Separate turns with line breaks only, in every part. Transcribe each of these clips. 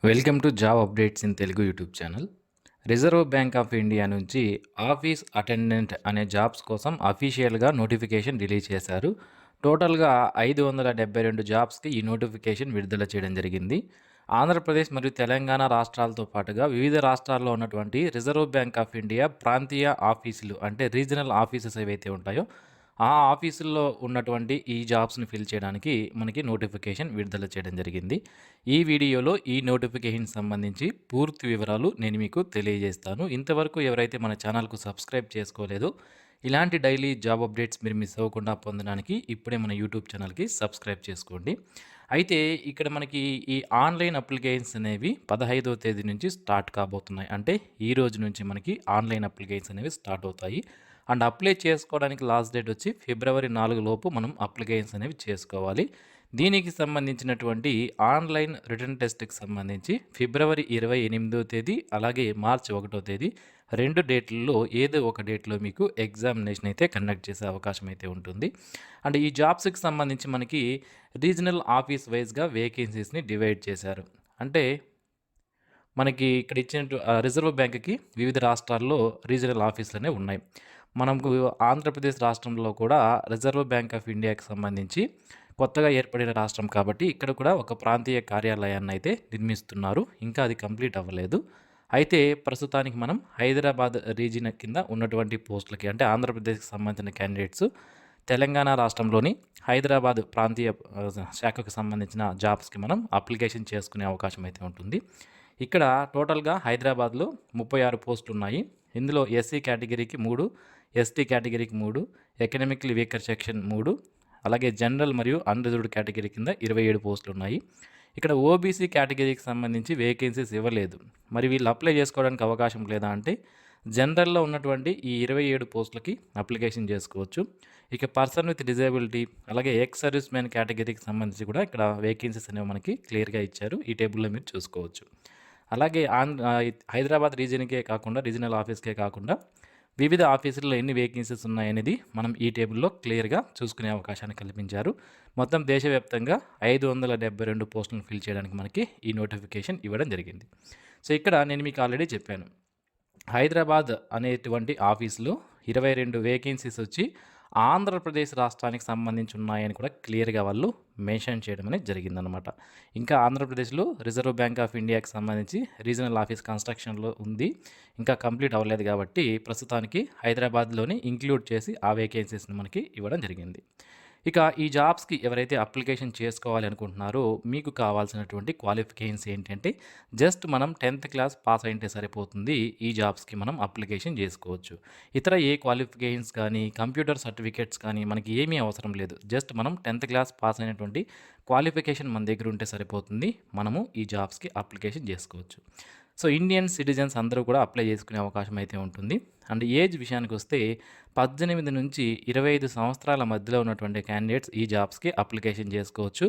Welcome to job updates in Telugu YouTube channel. Reserve bank of India నుంచి office attendant అనే jobs కోసం అఫీషియల్‌గా notification release చేశారు. టోటల్‌గా 572 జాబ్స్‌కి ఈ నోటిఫికేషన్ విడుదల చేయడం జరిగింది. ఆంధ్రప్రదేశ్ మరియు తెలంగాణ రాష్ట్రాలతో పాటుగా వివిధ రాష్ట్రాల్లో ఉన్నటువంటి రిజర్వ్ బ్యాంక్ ఆఫ్ ఇండియా ప్రాంతీయ ఆఫీసులు అంటే రీజనల్ ఆఫీసెస్ ఏవైతే ఉంటాయో ఆ ఆఫీసుల్లో ఉన్నటువంటి ఈ జాబ్స్‌ని ఫిల్ చేయడానికి మనకి నోటిఫికేషన్ విడుదల చేయడం జరిగింది. ఈ వీడియోలో ఈ నోటిఫికేషన్‌కి సంబంధించి పూర్తి వివరాలు నేను మీకు తెలియజేస్తాను. ఇంతవరకు ఎవరైతే మన ఛానల్‌కు సబ్స్క్రైబ్ చేసుకోలేదో ఇలాంటి డైలీ జాబ్ అప్డేట్స్ మీరు మిస్ అవ్వకుండా పొందడానికి ఇప్పుడే మన యూట్యూబ్ ఛానల్‌కి సబ్స్క్రైబ్ చేసుకోండి. అయితే ఇక్కడ మనకి ఈ ఆన్‌లైన్ అప్లికేషన్స్ అనేవి 15వ తేదీ నుంచి స్టార్ట్ కాబోతున్నాయి. అంటే ఈ రోజు నుంచి మనకి ఆన్‌లైన్ అప్లికేషన్స్ అనేవి స్టార్ట్ అవుతాయి. అండ్ అప్లై చేసుకోవడానికి లాస్ట్ డేట్ వచ్చి ఫిబ్రవరి 4 లోపు మనం అప్లికేషన్స్ అనేవి చేసుకోవాలి. దీనికి సంబంధించినటువంటి ఆన్లైన్ రిటన్ టెస్ట్‌కి సంబంధించి ఫిబ్రవరి 28వ తేదీ అలాగే మార్చి 1వ తేదీ 2 డేట్లలో ఏదో ఒక డేట్‌లో మీకు ఎగ్జామినేషన్ అయితే కండక్ట్ చేసే అవకాశం అయితే ఉంటుంది. అండ్ ఈ జాబ్స్‌కి సంబంధించి మనకి రీజనల్ ఆఫీస్ వైస్‌గా వేకెన్సీస్‌ని డివైడ్ చేశారు. అంటే మనకి ఇక్కడ ఇచ్చినట్టు రిజర్వ్ బ్యాంక్‌కి వివిధ రాష్ట్రాల్లో రీజనల్ ఆఫీసులనేవి ఉన్నాయి. మనకు ఆంధ్రప్రదేశ్ రాష్ట్రంలో కూడా రిజర్వ్ బ్యాంక్ ఆఫ్ ఇండియాకి సంబంధించి కొత్తగా ఏర్పడిన రాష్ట్రం కాబట్టి ఇక్కడ కూడా ఒక ప్రాంతీయ కార్యాలయాన్ని అయితే నిర్మిస్తున్నారు. ఇంకా అది కంప్లీట్ అవ్వలేదు. అయితే ప్రస్తుతానికి మనం హైదరాబాద్ రీజియన్ కింద ఉన్నటువంటి పోస్టులకి అంటే ఆంధ్రప్రదేశ్‌కి సంబంధించిన క్యాండిడేట్స్ తెలంగాణ రాష్ట్రంలోని హైదరాబాద్ ప్రాంతీయ శాఖకు సంబంధించిన జాబ్స్‌కి మనం అప్లికేషన్ చేసుకునే అవకాశం అయితే ఉంటుంది. ఇక్కడ టోటల్‌గా హైదరాబాద్‌లో 36 పోస్టులున్నాయి. ఇందులో ఎస్సీ కేటగిరీకి 3, ఎస్టీ కేటగిరీకి 3, ఎకనామికల్లీ వీకర్ సెక్షన్ 3, అలాగే జనరల్ మరియు అన్‌రిజర్వ్డ్ కేటగిరీ కింద 27 పోస్టులున్నాయి. ఇక్కడ ఓబీసీ కేటగిరీకి సంబంధించి వేకెన్సీస్ ఇవ్వలేదు. మరి వీళ్ళు అప్లై చేసుకోవడానికి అవకాశం లేదా అంటే జనరల్‌లో ఉన్నటువంటి ఈ 27 పోస్టులకి అప్లికేషన్ చేసుకోవచ్చు. ఇక పర్సన్ విత్ డిజేబిలిటీ అలాగే ఎక్స్ సర్వీస్ మ్యాన్ కేటగిరీకి సంబంధించి కూడా ఇక్కడ వేకెన్సీస్ అనేవి మనకి క్లియర్‌గా ఇచ్చారు. ఈ టేబుల్‌లో మీరు చూసుకోవచ్చు. అలాగే హైదరాబాద్ రీజియన్‌కే కాకుండా రీజనల్ ఆఫీస్‌కే కాకుండా వివిధ ఆఫీసుల్లో ఎన్ని వేకెన్సీస్ ఉన్నాయనేది మనం ఈ టేబుల్‌లో క్లియర్‌గా చూసుకునే అవకాశాన్ని కల్పించారు. మొత్తం దేశవ్యాప్తంగా 572 పోస్టులను ఫిల్ చేయడానికి మనకి ఈ నోటిఫికేషన్ ఇవ్వడం జరిగింది. సో ఇక్కడ నేను మీకు ఆల్రెడీ చెప్పాను. హైదరాబాద్ అనేటువంటి ఆఫీస్‌లో 22 వేకెన్సీస్ వచ్చి ఆంధ్రప్రదేశ్ రాష్ట్రానికి సంబంధించి ఉన్నాయని కూడా క్లియర్‌గా వాళ్ళు మెన్షన్ చేయడం అనేది జరిగిందనమాట. ఇంకా ఆంధ్రప్రదేశ్‌లో రిజర్వ్ బ్యాంక్ ఆఫ్ ఇండియాకి సంబంధించి రీజనల్ ఆఫీస్ కన్‌స్ట్రక్షన్‌లో ఉంది. ఇంకా కంప్లీట్ అవ్వలేదు కాబట్టి ప్రస్తుతానికి హైదరాబాద్‌లోని ఇంక్లూడ్ చేసి ఆ వేకెన్సీస్‌ని మనకి ఇవ్వడం జరిగింది. ఇక ఈ జాబ్స్‌కి ఎవరైతే అప్లికేషన్ చేసుకోవాలి అనుకుంటున్నారో మీకు కావాల్సినటువంటి క్వాలిఫికేషన్స్ ఏంటంటే జస్ట్ మనం 10th క్లాస్ పాస్ అయింటే సరిపోతుంది. ఈ జాబ్స్‌కి మనం అప్లికేషన్ చేసుకోవచ్చు. ఇతర ఏ క్వాలిఫికేషన్స్ కానీ, కంప్యూటర్ సర్టిఫికేట్స్ కానీ మనకి ఏమీ అవసరం లేదు. జస్ట్ మనం 10th క్లాస్ పాస్ అయినటువంటి క్వాలిఫికేషన్ మన దగ్గర ఉంటే సరిపోతుంది. మనము ఈ జాబ్స్‌కి అప్లికేషన్ చేసుకోవచ్చు. సో ఇండియన్ సిటిజన్స్ అందరూ కూడా అప్లై చేసుకునే అవకాశం అయితే ఉంటుంది. అండ్ ఏజ్ విషయానికి వస్తే 18 నుంచి 25 సంవత్సరాల మధ్యలో ఉన్నటువంటి క్యాండిడేట్స్ ఈ జాబ్స్‌కి అప్లికేషన్ చేసుకోవచ్చు.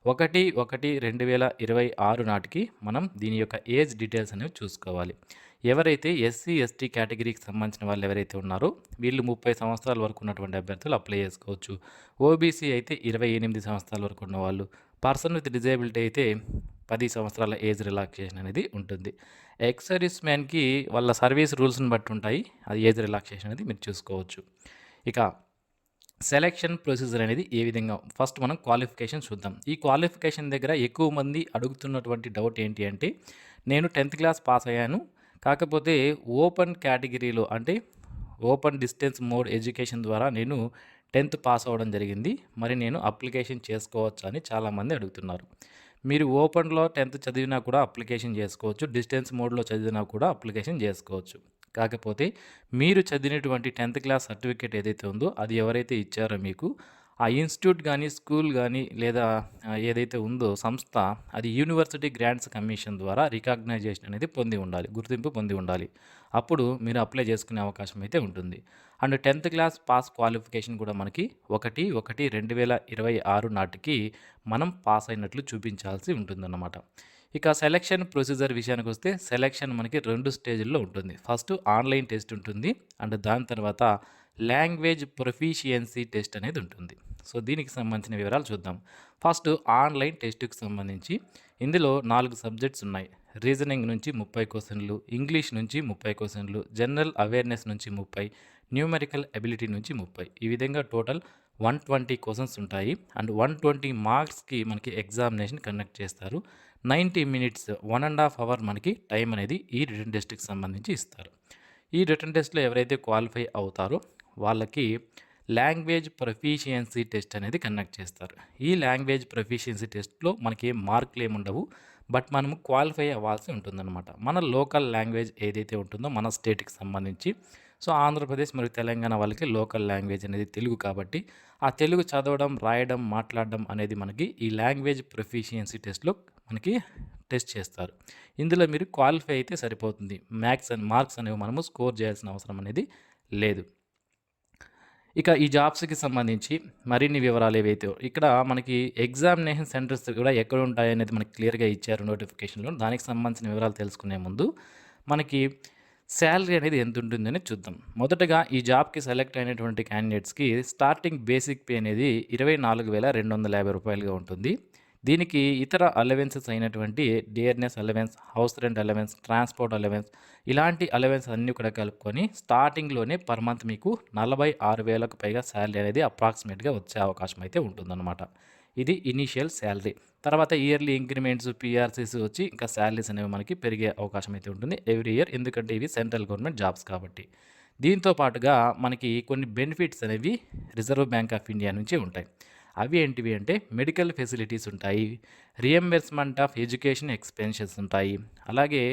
1/1/2026 నాటికి మనం దీని యొక్క ఏజ్ డీటెయిల్స్ అనేవి చూసుకోవాలి. ఎవరైతే ఎస్సీ, ఎస్టీ కేటగిరీకి సంబంధించిన వాళ్ళు ఎవరైతే ఉన్నారో వీళ్ళు 30 సంవత్సరాల వరకు ఉన్నటువంటి అభ్యర్థులు అప్లై చేసుకోవచ్చు. ఓబీసీ అయితే 28 సంవత్సరాల వరకు ఉన్నవాళ్ళు, పర్సన్ విత్ డిజేబిలిటీ అయితే 10 సంవత్సరాల ఏజ్ రిలాక్సేషన్ అనేది ఉంటుంది. ఎక్స్ సర్వీస్ మ్యాన్‌కి వాళ్ళ సర్వీస్ రూల్స్‌ని బట్టి ఉంటాయి. అది ఏజ్ రిలాక్సేషన్ అనేది మీరు చూసుకోవచ్చు. ఇక సెలక్షన్ ప్రొసీజర్ అనేది ఏ విధంగా ఫస్ట్ మనం క్వాలిఫికేషన్ చూద్దాం. ఈ క్వాలిఫికేషన్ దగ్గర ఎక్కువ మంది అడుగుతున్నటువంటి డౌట్ ఏంటి అంటే నేను 10th క్లాస్ పాస్ అయ్యాను. కాకపోతే ఓపెన్ కేటగిరీలో అంటే ఓపెన్ డిస్టెన్స్ మోడ్ ఎడ్యుకేషన్ ద్వారా నేను 10th పాస్ అవ్వడం జరిగింది. మరి నేను అప్లికేషన్ చేసుకోవచ్చా అని చాలామంది అడుగుతున్నారు. మీరు ఓపెన్‌లో 10th చదివినా కూడా అప్లికేషన్ చేసుకోవచ్చు. డిస్టెన్స్ మోడ్‌లో చదివినా కూడా అప్లికేషన్ చేసుకోవచ్చు. కాకపోతే మీరు చదివినటువంటి 10th క్లాస్ సర్టిఫికేట్ ఏదైతే ఉందో అది ఎవరైతే ఇచ్చారో మీకు ఆ ఇన్‌స్టిట్యూట్ గానీ, స్కూల్ గానీ లేదా ఏదైతే ఉందో సంస్థ అది యూనివర్సిటీ గ్రాంట్స్ కమిషన్ ద్వారా రికగ్నైజేషన్ అనేది పొంది ఉండాలి. గుర్తింపు పొంది ఉండాలి. అప్పుడు మీరు అప్లై చేసుకునే అవకాశం అయితే ఉంటుంది. And 10th class pass qualification కూడా మనకి 1/1/2026 నాటికి మనం పాస్ అయినట్లు చూపించాల్సి ఉంటుందన్నమాట. ఇక సెలక్షన్ ప్రొసీజర్ విషయానికి వస్తే సెలక్షన్ మనకి 2 స్టేజ్‌ల్లో ఉంటుంది. ఫస్ట్ ఆన్‌లైన్ టెస్ట్ ఉంటుంది. అండ్ దాని తర్వాత లాంగ్వేజ్ ప్రొఫిషియన్సీ టెస్ట్ అనేది ఉంటుంది. సో దీనికి సంబంధించిన వివరాలు చూద్దాం. ఫస్ట్ ఆన్‌లైన్ టెస్ట్‌కి సంబంధించి ఇందులో 4 సబ్జెక్ట్స్ ఉన్నాయి. రీజనింగ్ నుంచి 30 క్వెషన్‌లు, ఇంగ్లీష్ నుంచి 30 క్వెషన్‌లు, జనరల్ అవేర్‌నెస్ నుంచి 30, న్యూమెరికల్ ఎబిలిటీ నుంచి 30. ఈ విధంగా టోటల్ 120 క్వెషన్స్ ఉంటాయి. అండ్ 120 మార్క్స్‌కి మనకి ఎగ్జామినేషన్ కండక్ట్ చేస్తారు. 90 మినిట్స్ 1½ అవర్ మనకి టైం అనేది ఈ రిటన్ టెస్ట్‌కి సంబంధించి ఇస్తారు. ఈ రిటన్ టెస్ట్‌లో ఎవరైతే క్వాలిఫై అవుతారో వాళ్ళకి లాంగ్వేజ్ ప్రొఫిషియన్సీ టెస్ట్ అనేది కండక్ట్ చేస్తారు. ఈ లాంగ్వేజ్ ప్రొఫిషియన్సీ టెస్ట్‌లో మనకి మార్కులు ఏముండవు. బట్ మనము క్వాలిఫై అవ్వాల్సి ఉంటుందన్నమాట. మన లోకల్ లాంగ్వేజ్ ఏదైతే ఉంటుందో మన స్టేట్‌కి సంబంధించి, సో ఆంధ్రప్రదేశ్ మరియు తెలంగాణ వాళ్ళకి లోకల్ లాంగ్వేజ్ అనేది తెలుగు కాబట్టి, ఆ తెలుగు చదవడం, రాయడం, మాట్లాడడం అనేది మనకి ఈ లాంగ్వేజ్ ప్రొఫిషియన్సీ టెస్ట్‌లో మనకి టెస్ట్ చేస్తారు. ఇందులో మీరు క్వాలిఫై అయితే సరిపోతుంది. మార్క్స్ అనేవి మనము స్కోర్ చేయాల్సిన అవసరం అనేది లేదు. ఇక ఈ జాబ్స్‌కి సంబంధించి మరిన్ని వివరాలు ఏవైతే ఇక్కడ మనకి ఎగ్జామినేషన్ సెంటర్స్ కూడా ఎక్కడ ఉంటాయనేది మనకి క్లియర్‌గా ఇచ్చారు నోటిఫికేషన్‌లో. దానికి సంబంధించిన వివరాలు తెలుసుకునే ముందు మనకి సాలరీ అనేది ఎంత ఉంటుందని చూద్దాం. మొదటగా ఈ జాబ్‌కి సెలెక్ట్ అయినటువంటి క్యాండిడేట్స్‌కి స్టార్టింగ్ బేసిక్ పే అనేది రూ. 24,250 ఉంటుంది. దీనికి ఇతర అలవెన్సెస్ అయినటువంటి dearness allowance, house rent allowance, transport allowance ఇలాంటి అలవెన్స్ అన్నీ కూడా కలుపుకొని స్టార్టింగ్‌లోనే పర్ మంత్ మీకు 46,000కు పైగా సాలరీ అనేది అప్రాక్సిమేట్‌గా వచ్చే అవకాశం అయితే ఉంటుందన్నమాట. ఇది ఇనీషియల్ సాలరీ. తర్వాత ఇయర్లీ ఇంక్రిమెంట్స్, పీఆర్‌సీస్ వచ్చి ఇంకా సాలరీస్ అనేవి మనకి పెరిగే అవకాశం అయితే ఉంటుంది ఎవ్రీ ఇయర్. ఎందుకంటే ఇవి సెంట్రల్ గవర్నమెంట్ జాబ్స్ కాబట్టి. దీంతో పాటుగా మనకి కొన్ని బెనిఫిట్స్ అనేవి రిజర్వ్ బ్యాంక్ ఆఫ్ ఇండియా నుంచి ఉంటాయి. అవి ఏంటివి అంటే మెడికల్ ఫెసిలిటీస్ ఉంటాయి, రియంబర్స్మెంట్ ఆఫ్ ఎడ్యుకేషన్ ఎక్స్‌పెన్సెస్ ఉంటాయి. అలాగే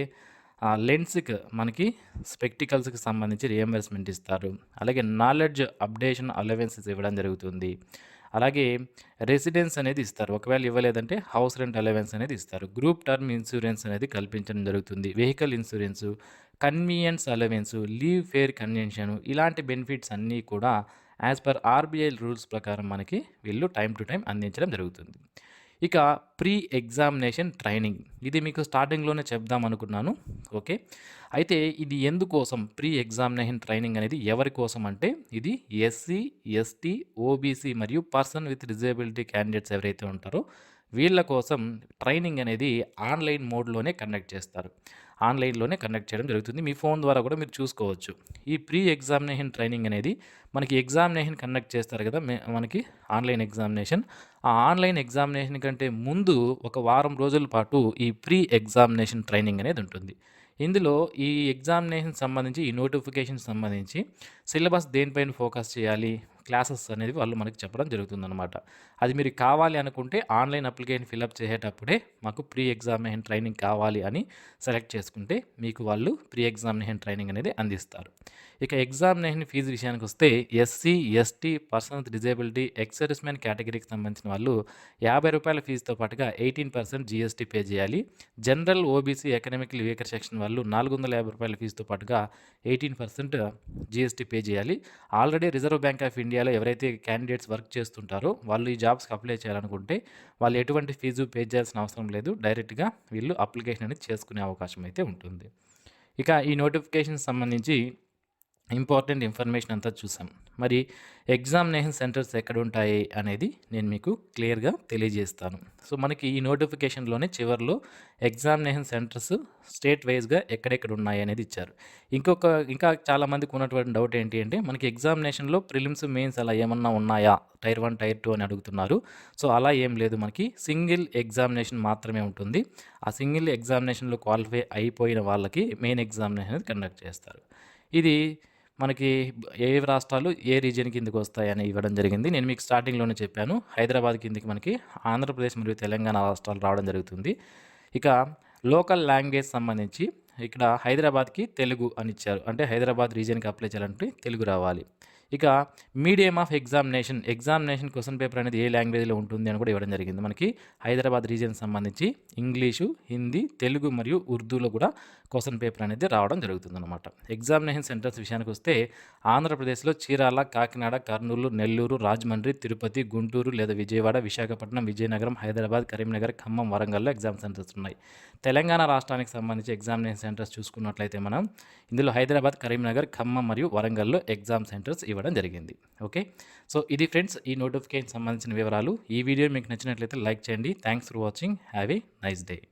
లెన్స్‌కి మనకి స్పెక్టికల్స్‌కి సంబంధించి రియంబర్స్మెంట్ ఇస్తారు. అలాగే నాలెడ్జ్ అప్డేషన్ అలవెన్సెస్ ఇవ్వడం జరుగుతుంది. అలాగే రెసిడెన్స్ అనేది ఇస్తారు. ఒకవేళ ఇవ్వలేదంటే హౌస్ రెంట్ అలవెన్స్ అనేది ఇస్తారు. గ్రూప్ టర్మ్ ఇన్సూరెన్స్ అనేది కల్పించడం జరుగుతుంది. Vehicle insurance, convenience allowance, leave fair convention ఇలాంటి బెనిఫిట్స్ అన్నీ కూడా యాజ్ పర్ ఆర్‌బీఐ రూల్స్ ప్రకారం మనకి వీళ్ళు టైమ్ టు టైమ్ అందించడం జరుగుతుంది. ఇక ప్రీ ఎగ్జామినేషన్ ట్రైనింగ్ ఇది మీకు స్టార్టింగ్‌లోనే చెప్దాం అనుకున్నాను. ఓకే. అయితే ఇది ఎందుకోసం ప్రీ ఎగ్జామినేషన్ ట్రైనింగ్ అనేది ఎవరి కోసం అంటే ఇది ఎస్సీ, ఎస్టీ, ఓబీసీ మరియు పర్సన్ విత్ డిజేబిలిటీ క్యాండిడేట్స్ ఎవరైతే ఉంటారో వీళ్ళ కోసం ట్రైనింగ్ అనేది ఆన్‌లైన్ మోడ్‌లోనే కండక్ట్ చేస్తారు. ఆన్‌లైన్‌లోనే కండక్ట్ చేయడం జరుగుతుంది. మీ ఫోన్ ద్వారా కూడా మీరు చూసుకోవచ్చు. ఈ ప్రీ ఎగ్జామినేషన్ ట్రైనింగ్ అనేది మనకి ఎగ్జామినేషన్ కండక్ట్ చేస్తారు కదా! మనకి ఆన్‌లైన్ ఎగ్జామినేషన్. ఆ ఆన్‌లైన్ ఎగ్జామినేషన్ కంటే ముందు ఒక వారం రోజుల పాటు ఈ ప్రీ ఎగ్జామినేషన్ ట్రైనింగ్ అనేది ఉంటుంది. ఇందులో ఈ ఎగ్జామినేషన్ సంబంధించి, ఈ నోటిఫికేషన్ సంబంధించి సిలబస్ దేనిపైన ఫోకస్ చేయాలి, క్లాసెస్ అనేది వాళ్ళు మనకి చెప్పడం జరుగుతుందనమాట. అది మీరు కావాలి అనుకుంటే ఆన్‌లైన్ అప్లికేషన్ ఫిలప్ చేసేటప్పుడే మాకు ప్రీ ఎగ్జామినేషన్ ట్రైనింగ్ కావాలి అని సెలెక్ట్ చేసుకుంటే మీకు వాళ్ళు ప్రీ ఎగ్జామినేషన్ ట్రైనింగ్ అనేది అందిస్తారు. ఇక ఎగ్జామినేషన్ ఫీజు విషయానికొస్తే SC, ST, person with disability, ex servicemen కేటగిరీకి సంబంధించిన వాళ్ళు రూ. 50 ఫీజుతో పాటుగా 18% జీఎస్టీ పే చేయాలి. General, OBC, economically weaker section వాళ్ళు రూ. 450 ఫీజుతో పాటుగా 18% జీఎస్టీ పే చేయాలి. ఆల్రెడీ రిజర్వ్ బ్యాంక్ ఆఫ్ ఇండియాలో ఎవరైతే క్యాండిడేట్స్ వర్క్ చేస్తుంటారో వాళ్ళు ఈ జాబ్స్‌కి అప్లై చేయాలనుకుంటే వాళ్ళు ఎటువంటి ఫీజు పే చేయాల్సిన అవసరం లేదు. డైరెక్ట్‌గా వీళ్ళు అప్లికేషన్ అనేది చేసుకునే అవకాశం అయితే ఉంటుంది. ఇక ఈ నోటిఫికేషన్‌కి సంబంధించి ఇంపార్టెంట్ ఇన్ఫర్మేషన్ అంతా చూసాం. మరి ఎగ్జామినేషన్ సెంటర్స్ ఎక్కడుంటాయి అనేది నేను మీకు క్లియర్‌గా తెలియజేస్తాను. సో, మనకి ఈ నోటిఫికేషన్‌లోనే చివర్లో ఎగ్జామినేషన్ సెంటర్స్ స్టేట్ వైస్‌గా ఎక్కడెక్కడ ఉన్నాయి అనేది ఇచ్చారు. ఇంకా చాలామందికి ఉన్నటువంటి డౌట్ ఏంటి అంటే మనకి ఎగ్జామినేషన్‌లో ప్రిలిమ్స్, మెయిన్స్ అలా ఏమన్నా ఉన్నాయా? టైర్ 1, టైర్ 2 అని అడుగుతున్నారు. సో, అలా ఏం లేదు. మనకి సింగిల్ ఎగ్జామినేషన్ మాత్రమే ఉంటుంది. ఆ సింగిల్ ఎగ్జామినేషన్‌లో క్వాలిఫై అయిపోయిన వాళ్ళకి మెయిన్ ఎగ్జామినేషన్ అనేది కండక్ట్ చేస్తారు. ఇది మనకి ఏ రాష్ట్రాలు ఏ రీజియన్ కిందకి వస్తాయని ఇవ్వడం జరిగింది. నేను మీకు స్టార్టింగ్‌లోనే చెప్పాను. హైదరాబాద్ కిందకి మనకి ఆంధ్రప్రదేశ్ మరియు తెలంగాణ రాష్ట్రాలు రావడం జరుగుతుంది. ఇక లోకల్ లాంగ్వేజ్ సంబంధించి ఇక్కడ హైదరాబాద్‌కి తెలుగు అని ఇచ్చారు. అంటే హైదరాబాద్ రీజియన్‌కి అప్లై చేయాలంటే తెలుగు రావాలి. ఇక medium of examination question paper అనేది ఏ లాంగ్వేజ్‌లో ఉంటుంది అని కూడా ఇవ్వడం జరిగింది. మనకి హైదరాబాద్ రీజియన్‌కి సంబంధించి ఇంగ్లీషు, హిందీ, తెలుగు మరియు ఉర్దూలో కూడా క్వెషన్ పేపర్ అనేది రావడం జరుగుతుందన్నమాట. ఎగ్జామినేషన్ సెంటర్స్ విషయానికొస్తే ఆంధ్రప్రదేశ్‌లో చీరాల, కాకినాడ, కర్నూలు, నెల్లూరు, రాజమండ్రి, తిరుపతి, గుంటూరు లేదా విజయవాడ, విశాఖపట్నం, విజయనగరం, హైదరాబాద్, కరీంనగర్, ఖమ్మం, వరంగల్‌లో ఎగ్జామ్ సెంటర్స్ ఉన్నాయి. తెలంగాణ రాష్ట్రానికి సంబంధించి ఎగ్జామినేషన్ సెంటర్స్ చూసుకున్నట్లయితే మనం ఇందులో హైదరాబాద్, కరీంనగర్, ఖమ్మం మరియు వరంగల్‌లో ఎగ్జామ్ సెంటర్స్ ఇవ్వడం ఇవ్వడం జరిగింది. ఓకే. సో, ఇది ఫ్రెండ్స్ ఈ నోటిఫికేషన్ సంబంధించిన వివరాలు. ఈ వీడియో మీకు నచ్చినట్లయితే లైక్ చేయండి. Thanks for watching. Have a nice day.